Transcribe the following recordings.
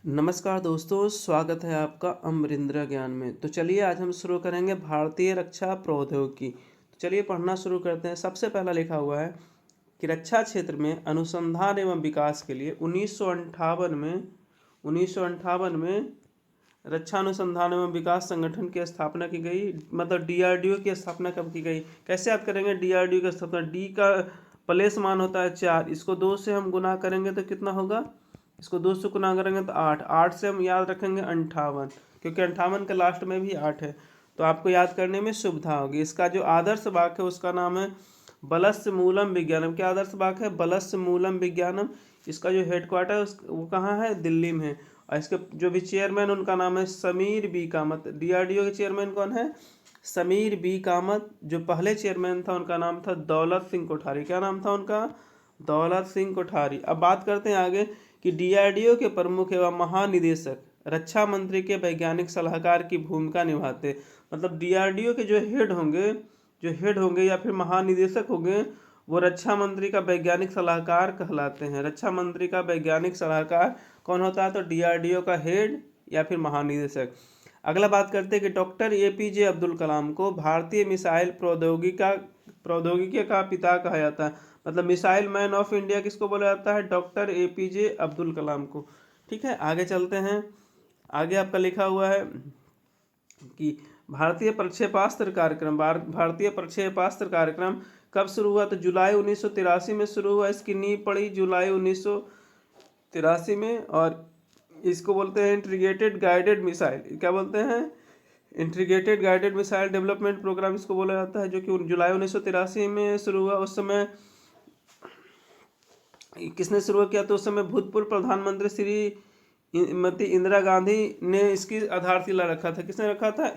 नमस्कार दोस्तों, स्वागत है आपका अमरिंद्रा ज्ञान में। तो चलिए आज हम शुरू करेंगे भारतीय रक्षा प्रौद्योगिकी। तो चलिए पढ़ना शुरू करते हैं। सबसे पहला लिखा हुआ है कि रक्षा क्षेत्र में अनुसंधान एवं विकास के लिए 1958 में रक्षा अनुसंधान एवं विकास संगठन की स्थापना की गई। मतलब डीआरडीओ की स्थापना कब की गई? कैसे याद करेंगे डीआरडीओ की स्थापना? डी का प्लेस मान होता है 4, इसको 2 से हम गुना करेंगे तो कितना होगा? इसको 2 से गुना करेंगे तो 8, 8 से हम याद रखेंगे 58, क्योंकि 58 के लास्ट में भी 8 है, तो आपको याद करने में सुविधा होगी। इसका जो आदर्श वाक्य है उसका नाम है बलस्य मूलम विज्ञानम। क्या आदर्श वाक्य है? बलस्य मूलम विज्ञानम। इसका जो हेडक्वार्टर है वो कहाँ है? दिल्ली में है। और इसके जो भी चेयरमैन उनका नाम है समीर बी कामत। डीआरडीओ के चेयरमैन कौन है? समीर बी कामत। जो पहले चेयरमैन था उनका नाम था दौलत सिंह कोठारी। क्या नाम था उनका? दौलत सिंह कोठारी। अब बात करते हैं आगे कि डीआरडीओ के प्रमुख एवं महानिदेशक रक्षा मंत्री के वैज्ञानिक सलाहकार की भूमिका निभाते। मतलब डीआरडीओ के जो हेड होंगे या फिर महानिदेशक होंगे वो रक्षा मंत्री का वैज्ञानिक सलाहकार कहलाते हैं। रक्षा मंत्री का वैज्ञानिक सलाहकार कौन होता है? तो डीआरडीओ का हेड या फिर महानिदेशक। अगला बात करते हैं कि डॉक्टर एपीजे अब्दुल कलाम को भारतीय मिसाइल प्रौद्योगिकी का पिता कहा जाता है। मतलब मिसाइल मैन ऑफ इंडिया किसको बोला जाता है? डॉक्टर एपीजे अब्दुल कलाम को। ठीक है, आगे चलते हैं। आगे आपका लिखा हुआ है कि भारतीय प्रक्षेपास्त्र कार्यक्रम कब शुरू हुआ? तो जुलाई 1983 में शुरू हुआ। इसकी नींव पड़ी जुलाई 1983 में। और इसको बोलते हैं इंटीग्रेटेड गाइडेड मिसाइल। क्या बोलते हैं? Integrated guided missile development programme इसको बोला जाता है, जो कि जुलाई 1983 में शुरू हुआ। उस समय किसने शुरू किया? तो उस समय भूतपूर्व प्रधानमंत्री श्रीमती इंदिरा गांधी ने इसकी आधारशिला रखा था। किसने रखा था?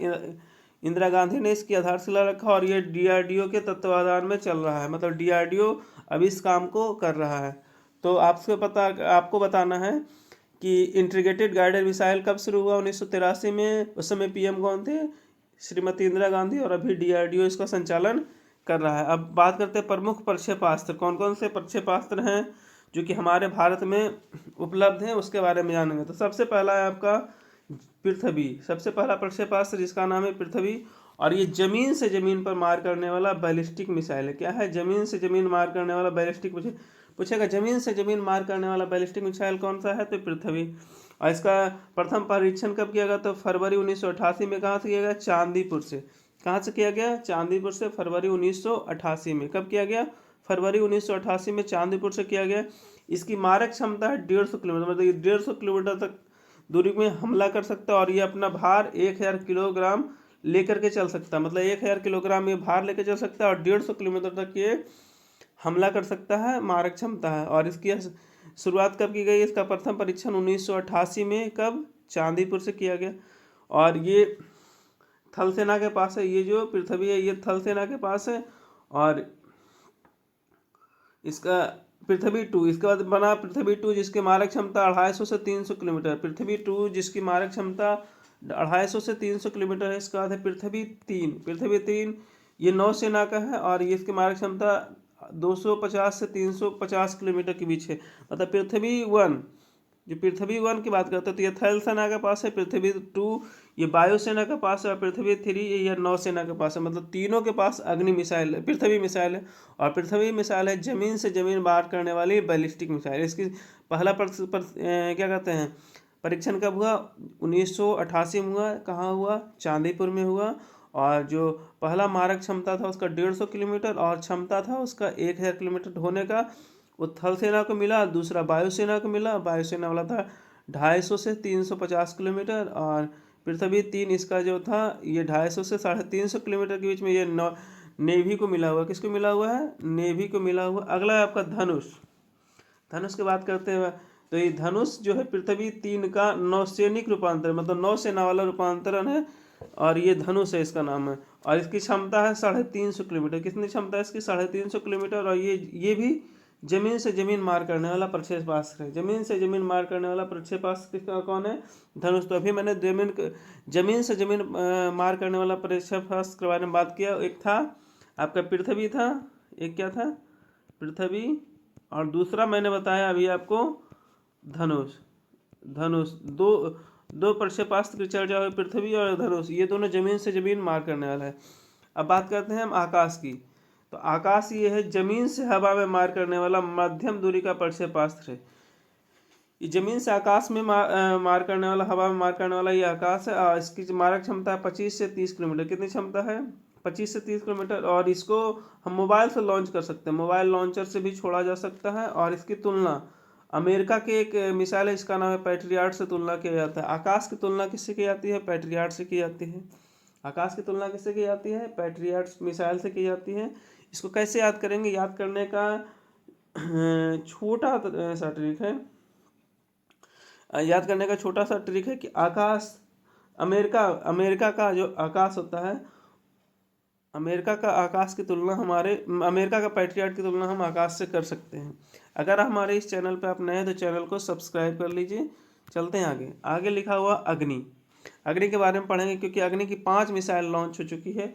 इंदिरा गांधी ने इसकी आधारशिला रखा। और ये डीआरडीओ के तत्वाधान में चल रहा है। मतलब डीआरडीओ अभी इस काम को कर रहा है। तो आपको बताना है कि इंटीग्रेटेड गाइडेड मिसाइल कब शुरू हुआ? 1983 में। उस समय पीएम कौन थे? श्रीमती इंदिरा गांधी। और अभी डीआरडीओ इसका संचालन कर रहा है। अब बात करते हैं प्रमुख प्रक्षेपास्त्र। कौन कौन से प्रक्षेपास्त्र हैं जो कि हमारे भारत में उपलब्ध हैं, उसके बारे में जानेंगे। तो सबसे पहला है आपका पृथ्वी। सबसे पहला प्रक्षेपास्त्र जिसका नाम है पृथ्वी। और ये जमीन से जमीन पर मार करने वाला बैलिस्टिक मिसाइल है। क्या है? जमीन से जमीन मार करने वाला बैलिस्टिक पूछेगा जमीन से जमीन मार करने वाला बैलिस्टिक मिसाइल कौन सा है? तो पृथ्वी। और इसका प्रथम परीक्षण कब किया गया? तो फरवरी 1988 में। कहाँ से किया गया? चांदीपुर से। कहाँ से किया गया? चांदीपुर से। फरवरी 1988 में। कब किया गया? फरवरी 1988 में चांदीपुर से किया गया। इसकी मारक क्षमता है 150 किलोमीटर। मतलब ये 150 किलोमीटर तक दूरी में हमला कर सकता है। और ये अपना भार 1000 किलोग्राम लेकर के चल सकता है। मतलब 1000 किलोग्राम ये भार लेकर चल सकता है और 150 किलोमीटर तक ये हमला कर सकता है। मारक क्षमता है। और इसकी शुरुआत कब की गई? इसका प्रथम परीक्षण 1988 में। कब? चांदीपुर से किया गया। और ये थल सेना के पास है। ये जो पृथ्वी है ये थल सेना के पास है। और इसका पृथ्वी 2, इसके बाद बना पृथ्वी 2 जिसकी मारक क्षमता 250 से 300 किलोमीटर। पृथ्वी 2 जिसकी मारक क्षमता 250 से 300 किलोमीटर है। इसका बाद है पृथ्वी 3। पृथ्वी 3 ये नौसेना का है। और ये इसकी मारक क्षमता 250 से 350 किलोमीटर के बीच है। मतलब पृथ्वी 1, जो पृथ्वी 1 की बात करते हैं तो ये थल सेना के पास है। पृथ्वी 2 ये वायुसेना के पास है। और पृथ्वी 3 ये नौसेना के पास है। मतलब तीनों के पास अग्नि मिसाइल है, पृथ्वी मिसाइल है। और पृथ्वी मिसाइल है जमीन से जमीन मार करने वाली बैलिस्टिक मिसाइल। इसकी पहला क्या कहते हैं परीक्षण कब हुआ? 1988 में हुआ। कहाँ हुआ? चांदीपुर में हुआ। और जो पहला मारक क्षमता था उसका 150 किलोमीटर और क्षमता था उसका 1000 किलोमीटर होने का। वो थल सेना को मिला। दूसरा वायुसेना को मिला। वायुसेना वाला था 250 से 350 किलोमीटर। और पृथ्वी 3 इसका जो था ये 250 से 350 किलोमीटर के बीच में ये नेवी को मिला हुआ। किसको मिला हुआ है? नेवी को मिला हुआ। अगला है आपका धनुष। धनुष की बात करते हैं तो ये धनुष जो है पृथ्वी 3 का नौसैनिक रूपांतरण, मतलब नौसेना वाला रूपांतरण है। और ये धनुष है इसका नाम है। और इसकी क्षमता है 350 किलोमीटर। कितनी क्षमता है इसकी? 350 किलोमीटर। और ये भी जमीन से जमीन मार करने वाला प्रक्षेपास्त्र है। जमीन से जमीन मार करने वाला प्रक्षेपास्त्र किसका कौन है? धनुष। तो अभी मैंने जमीन से जमीन मार करने वाला प्रक्षेपास्त्र के बारे में बात किया। एक था आपका पृथ्वी था, एक क्या था? पृथ्वी। और दूसरा मैंने बताया अभी आपको धनुष। धनुष, दो दो प्रक्षेपास्त्र की चर्चा हुई, पृथ्वी और धनुष, ये दोनों जमीन से जमीन मार करने वाला है। अब बात करते हैं हम आकाश की। तो आकाश ये है जमीन से हवा में मार करने वाला मध्यम दूरी का प्रक्षेपास्त्र है। ये जमीन से आकाश में मार करने वाला, हवा में मार करने वाला ये आकाश है। और इसकी मारक क्षमता है 25 से 30 किलोमीटर। कितनी क्षमता है? 25 से 30 किलोमीटर। और इसको हम मोबाइल से लॉन्च कर सकते हैं, मोबाइल लॉन्चर से भी छोड़ा जा सकता है। और इसकी तुलना अमेरिका के एक मिसाइल है, इसका नाम है पैट्रियट, से तुलना किया जाता है। आकाश की तुलना किससे की जाती है? पैट्रियट से की जाती है। आकाश की तुलना किससे की जाती है? पैट्रियट मिसाइल से की जाती है। इसको कैसे याद करेंगे? याद करने का छोटा सा ट्रिक है, याद करने का छोटा सा ट्रिक है कि आकाश, अमेरिका का जो आकाश होता है, अमेरिका का आकाश की तुलना अमेरिका का पैट्रियट की तुलना हम आकाश से कर सकते हैं। अगर हमारे इस चैनल पर आप नए हैं तो चैनल को सब्सक्राइब कर लीजिए। चलते हैं आगे। आगे लिखा हुआ अग्नि। अग्नि के बारे में पढ़ेंगे क्योंकि अग्नि की 5 मिसाइल लॉन्च हो चुकी है,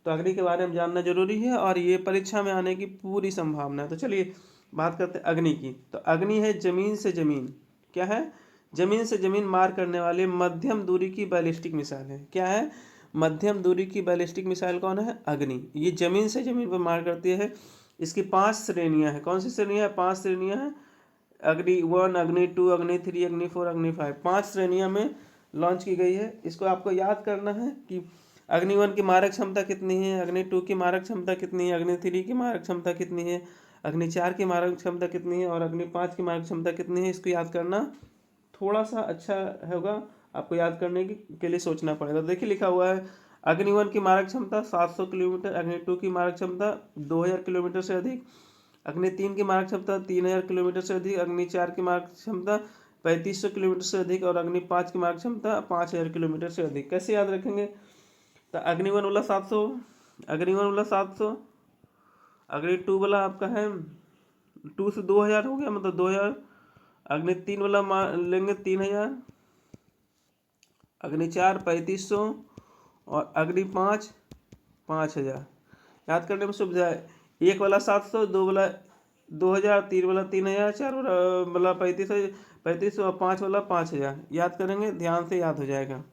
तो अग्नि के बारे में जानना जरूरी है और ये परीक्षा में आने की पूरी संभावना है। तो चलिए बात करते हैं अग्नि की। तो अग्नि है जमीन से जमीन, क्या है? जमीन से जमीन मार करने वाले मध्यम दूरी की बैलिस्टिक मिसाइल है। क्या है? मध्यम दूरी की बैलिस्टिक मिसाइल कौन है? अग्नि। ये जमीन से जमीन पर मार करती है। इसकी 5 श्रेणियां हैं। कौन सी श्रेणियां हैं? 5 श्रेणियां हैं। अग्नि 1, अग्नि 2, अग्नि 3, अग्नि 4, अग्नि 5, 5 श्रेणियां में लॉन्च की गई है। इसको आपको याद करना है कि अग्नि 1 की मारक क्षमता कितनी है, अग्नि 2 की मारक क्षमता कितनी है, अग्नि 3 की मारक क्षमता कितनी है, अग्नि 4 की मारक क्षमता कितनी है और अग्नि 5 की मारक क्षमता कितनी है। इसको याद करना थोड़ा सा अच्छा होगा, आपको याद करने के लिए सोचना पड़ेगा। देखिए लिखा हुआ है अग्नि 1 की मारक क्षमता 700 किलोमीटर, अग्नि 2 की मारक क्षमता 2000 किलोमीटर से अधिक, अग्नि 3 की मारक क्षमता 3000 किलोमीटर से अधिक, अग्नि 4 की मारक क्षमता 3500 किलोमीटर से अधिक और अग्नि 5 की मारक क्षमता 5000 किलोमीटर से अधिक। कैसे याद रखेंगे? तो अग्नि 1 वाला 700, अग्नि 1 वाला 700, अग्नि 2 वाला आपका है 2 से 2000 हो गया, मतलब 2000, अग्नि 3 वाला लेंगे 3000, अग्नि 4 3500 और अग्नि 5 5000। याद करने में सुविधा है। 1 वाला 700, 2 वाला 2000, 3 वाला 3000, 4 वाला 3500 और 5 वाला 5000। याद करेंगे, ध्यान से याद हो जाएगा।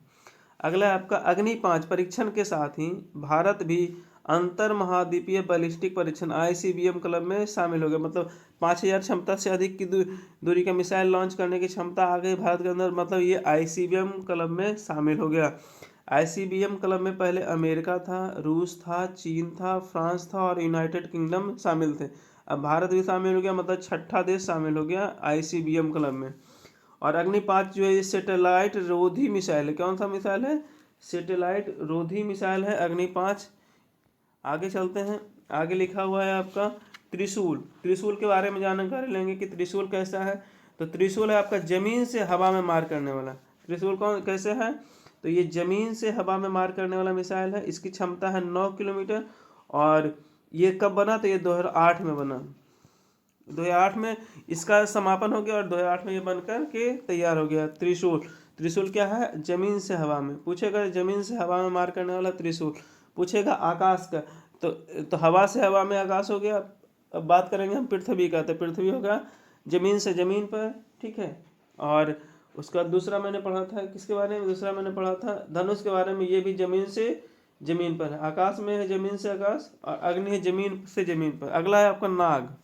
अगला है आपका अग्नि 5 परीक्षण के साथ ही भारत भी अंतर महाद्वीपीय बैलिस्टिक परीक्षण ICBM क्लब में शामिल हो गया। मतलब 5000 क्षमता से अधिक की दूरी का मिसाइल लॉन्च करने की क्षमता आ गई भारत के अंदर, मतलब ये ICBM क्लब में शामिल हो गया। ICBM क्लब में पहले अमेरिका था, रूस था, चीन था, फ्रांस था और यूनाइटेड किंगडम शामिल थे। अब भारत भी शामिल हो गया, मतलब 6ठा देश शामिल हो गया ICBM क्लब में। और अग्नि 5 जो है ये सेटेलाइट रोधी मिसाइल है। कौन सा मिसाइल है? सेटेलाइट रोधी मिसाइल है अग्नि 5। आगे चलते हैं। आगे लिखा हुआ है आपका त्रिशूल। त्रिशूल के बारे में जानकारी लेंगे कि त्रिशूल कैसा है। तो त्रिशूल है आपका जमीन से हवा में मार करने वाला। त्रिशूल कौन कैसे है? तो ये जमीन से हवा में मार करने वाला मिसाइल है। इसकी क्षमता है 9 किलोमीटर। और ये कब बना? तो ये 2008 में बना। 2008 में इसका समापन हो गया और 2008 में ये बनकर के तैयार हो गया त्रिशूल। त्रिशूल क्या है? जमीन से हवा में। पूछेगा जमीन से हवा में मार करने वाला त्रिशूल। पूछेगा आकाश का, तो हवा से हवा में आकाश हो गया। अब बात करेंगे हम पृथ्वी का, तो पृथ्वी होगा जमीन से जमीन पर, ठीक है। और उसका दूसरा मैंने पढ़ा था किसके बारे में? दूसरा मैंने पढ़ा था धनुष के बारे में। ये भी जमीन से जमीन पर है। आकाश में है जमीन से आकाश और अग्नि है जमीन से जमीन पर। अगला है आपका नाग।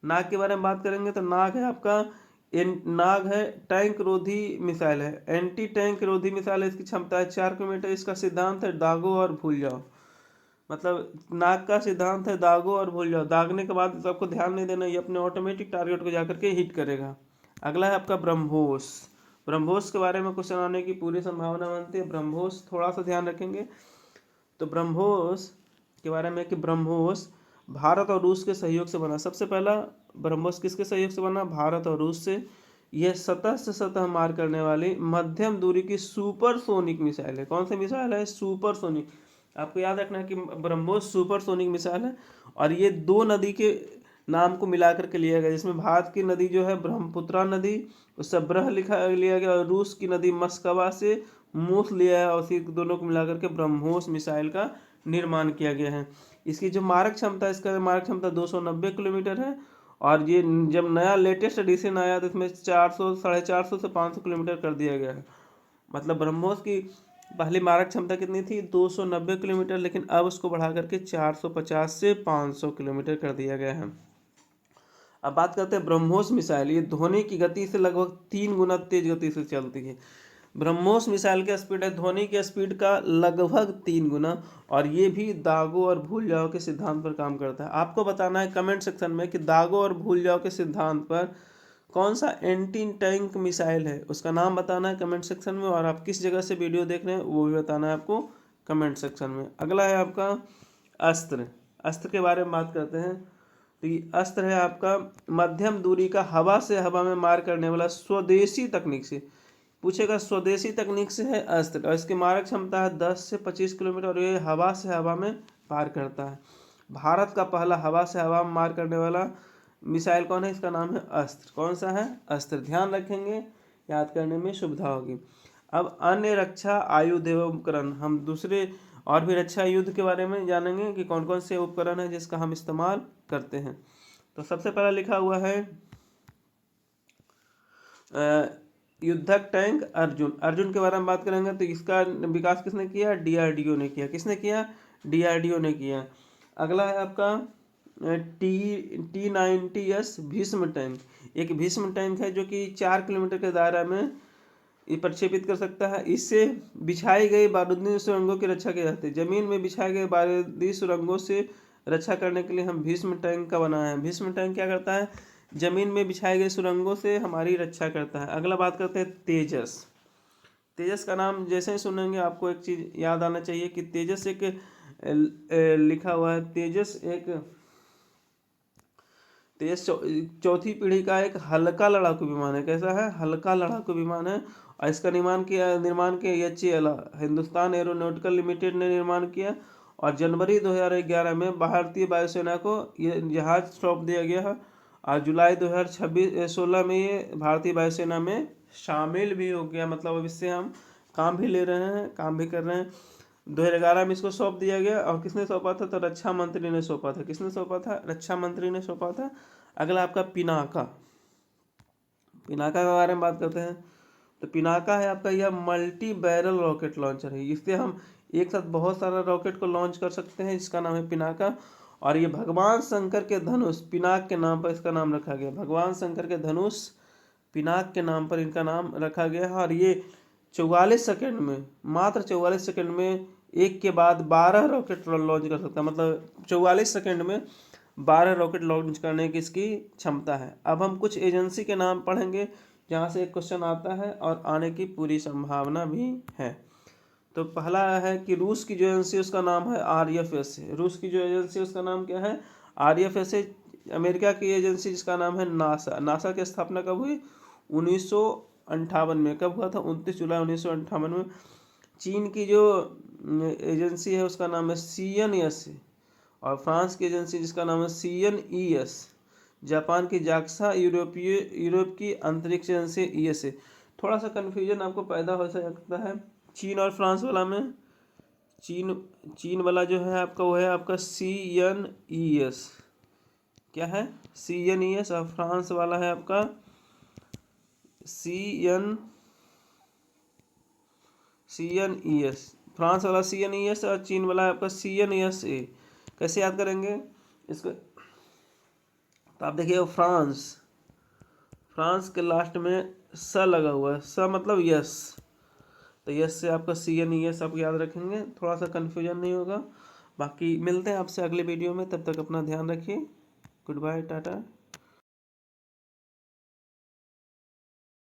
नाग के बारे में बात करेंगे तो नाग है आपका नाग है टैंक रोधी मिसाइल है, एंटी टैंक रोधी मिसाइल है। इसकी क्षमता है 4 किलोमीटर। इसका सिद्धांत है दागो और भूल जाओ। मतलब नाग का सिद्धांत है दागो और भूल जाओ। दागने के बाद आपको ध्यान नहीं देना, ये अपने ऑटोमेटिक टारगेट को जाकर के हिट करेगा। अगला है आपका ब्रह्मोस। ब्रह्मोस के बारे में क्वेश्चन आने की पूरी संभावना बनती है। ब्रह्मोस थोड़ा सा ध्यान रखेंगे। तो ब्रह्मोस के बारे में कि ब्रह्मोस भारत और रूस के सहयोग से बना। सबसे पहला ब्रह्मोस किसके सहयोग से बना? भारत और रूस से। यह सतह से सतह मार करने वाली मध्यम दूरी की सुपरसोनिक मिसाइल है। कौन सी मिसाइल है? सुपरसोनिक। आपको याद रखना है कि ब्रह्मोस सुपरसोनिक मिसाइल है। और ये 2 नदी के नाम को मिला करके लिया गया, जिसमें भारत की नदी जो है ब्रह्मपुत्रा नदी, उससे ब्रह लिया गया, और रूस की नदी मस्कवा से मूस लिया है और उसी दोनों को मिला करके ब्रह्मोस मिसाइल का निर्माण किया गया है। इसकी जो मारक क्षमता है, इसका मारक क्षमता 290 किलोमीटर है और ये जब नया लेटेस्ट एडिशन आया तो इसमें 400 450 से 500 किलोमीटर कर दिया गया है। मतलब ब्रह्मोस की पहली मारक क्षमता कितनी थी 290 किलोमीटर, लेकिन अब उसको बढ़ा करके 450 से 500 किलोमीटर कर दिया गया है। अब बात करते हैं ब्रह्मोस मिसाइल। ये ध्वनि की गति से लगभग 3 गुना तेज गति से चलती है। ब्रह्मोस मिसाइल की स्पीड है ध्वनि की स्पीड का लगभग 3 गुना, और ये भी दागों और भूल जाओ के सिद्धांत पर काम करता है। आपको बताना है कमेंट सेक्शन में कि दागों और भूल जाओ के सिद्धांत पर कौन सा एंटी टैंक मिसाइल है, उसका नाम बताना है कमेंट सेक्शन में। और आप किस जगह से वीडियो देख रहे हैं वो भी बताना है आपको कमेंट सेक्शन में। अगला है आपका अस्त्र। अस्त्र के बारे में बात करते हैं। तो ये अस्त्र है आपका मध्यम दूरी का हवा से हवा में मार करने वाला स्वदेशी तकनीक से पूछेगा, स्वदेशी तकनीक से है अस्त्र, और इसकी मारक क्षमता है 10 से 25 किलोमीटर, और ये हवा से हवा में पार करता है। भारत का पहला हवा से हवा में मार करने वाला मिसाइल कौन है, इसका नाम है अस्त्र। कौन सा है, अस्त्र। ध्यान रखेंगे, याद करने में सुविधा होगी। अब अन्य रक्षा आयुध एवं उपकरण, हम दूसरे और भी रक्षा युद्ध के बारे में जानेंगे कि कौन कौन से उपकरण है जिसका हम इस्तेमाल करते हैं। तो सबसे पहला लिखा हुआ है युद्धक टैंक अर्जुन। अर्जुन के बारे में बात करेंगे तो इसका विकास किसने किया, डीआरडीओ ने किया। किसने किया, डीआरडीओ ने किया। अगला है आपका T90S भीष्म टैंक। एक भीष्म टैंक है जो कि 4 किलोमीटर के दायरा में प्रक्षेपित कर सकता है। इससे बिछाई गई बारूदी सुरंगों की रक्षा की जाती है। जमीन में बिछाए गए बारूदी सुरंगों से रक्षा करने के लिए हम भीष्म टैंक का बनाया है। भीष्म टैंक क्या करता है, जमीन में बिछाए गए सुरंगों से हमारी रक्षा करता है। अगला बात करते हैं तेजस। तेजस का नाम जैसे ही सुनेंगे आपको एक चीज़ याद आना चाहिए कि तेजस एक लिखा हुआ है, तेजस चौथी पीढ़ी का एक हल्का लड़ाकू विमान है। कैसा है, हल्का लड़ाकू विमान है। और इसका निर्माण किया HAL हिंदुस्तान एरोनॉटिकल लिमिटेड ने निर्माण किया। और जनवरी 2011 में भारतीय वायुसेना को ये जहाज सौंप दिया गया है। और जुलाई 2016 में ये भारतीय वायुसेना में शामिल भी हो गया। मतलब अब इससे हम काम भी ले रहे हैं, काम भी कर रहे हैं। 2011 में इसको सौंप दिया गया। और किसने सौंपा था, तो रक्षा मंत्री ने सौंपा था। किसने सौंपा था, रक्षा मंत्री ने सौंपा था। अगला आपका पिनाका। पिनाका के बारे में बात करते हैं। तो पिनाका है आपका यह मल्टी बैरल रॉकेट लॉन्चर है। इससे हम एक साथ बहुत सारा रॉकेट को लॉन्च कर सकते हैं, इसका नाम है पिनाका। और ये भगवान शंकर के धनुष पिनाक के नाम पर इसका नाम रखा गया। भगवान शंकर के धनुष पिनाक के नाम पर इनका नाम रखा गया है। और ये 44 सेकंड में, मात्र 44 सेकंड में एक के बाद 12 रॉकेट लॉन्च कर सकता है। मतलब 44 सेकंड में 12 रॉकेट लॉन्च करने की इसकी क्षमता है। अब हम कुछ एजेंसी के नाम पढ़ेंगे जहाँ से एक क्वेश्चन आता है और आने की पूरी संभावना भी है। तो पहला है कि रूस की जो एजेंसी उसका नाम है RFS। रूस की जो एजेंसी उसका नाम क्या है, RFS है। अमेरिका की एजेंसी जिसका नाम है नासा। नासा की स्थापना कब हुई, 1958 में। कब हुआ था, 29 जुलाई 1958 में। चीन की जो एजेंसी है उसका नाम है CNES। और फ्रांस की एजेंसी जिसका नाम है CNES। जापान की जाक्सा, यूरोप की अंतरिक्ष एजेंसी ESA। थोड़ा सा कन्फ्यूजन आपको पैदा हो सकता है चीन और फ्रांस वाला में। चीन वाला जो है आपका वो है आपका CNES। क्या है, CNES। और फ्रांस वाला है आपका CNES। फ्रांस वाला CNES और चीन वाला है आपका CNESA। कैसे याद करेंगे इसको, तो आप देखिए फ्रांस के लास्ट में स लगा हुआ है, स मतलब यस। तो यस से आपका CNES आप याद रखेंगे, थोड़ा सा कन्फ्यूजन नहीं होगा। बाकी मिलते हैं आपसे अगले वीडियो में, तब तक अपना ध्यान रखिए। Goodbye, Tata.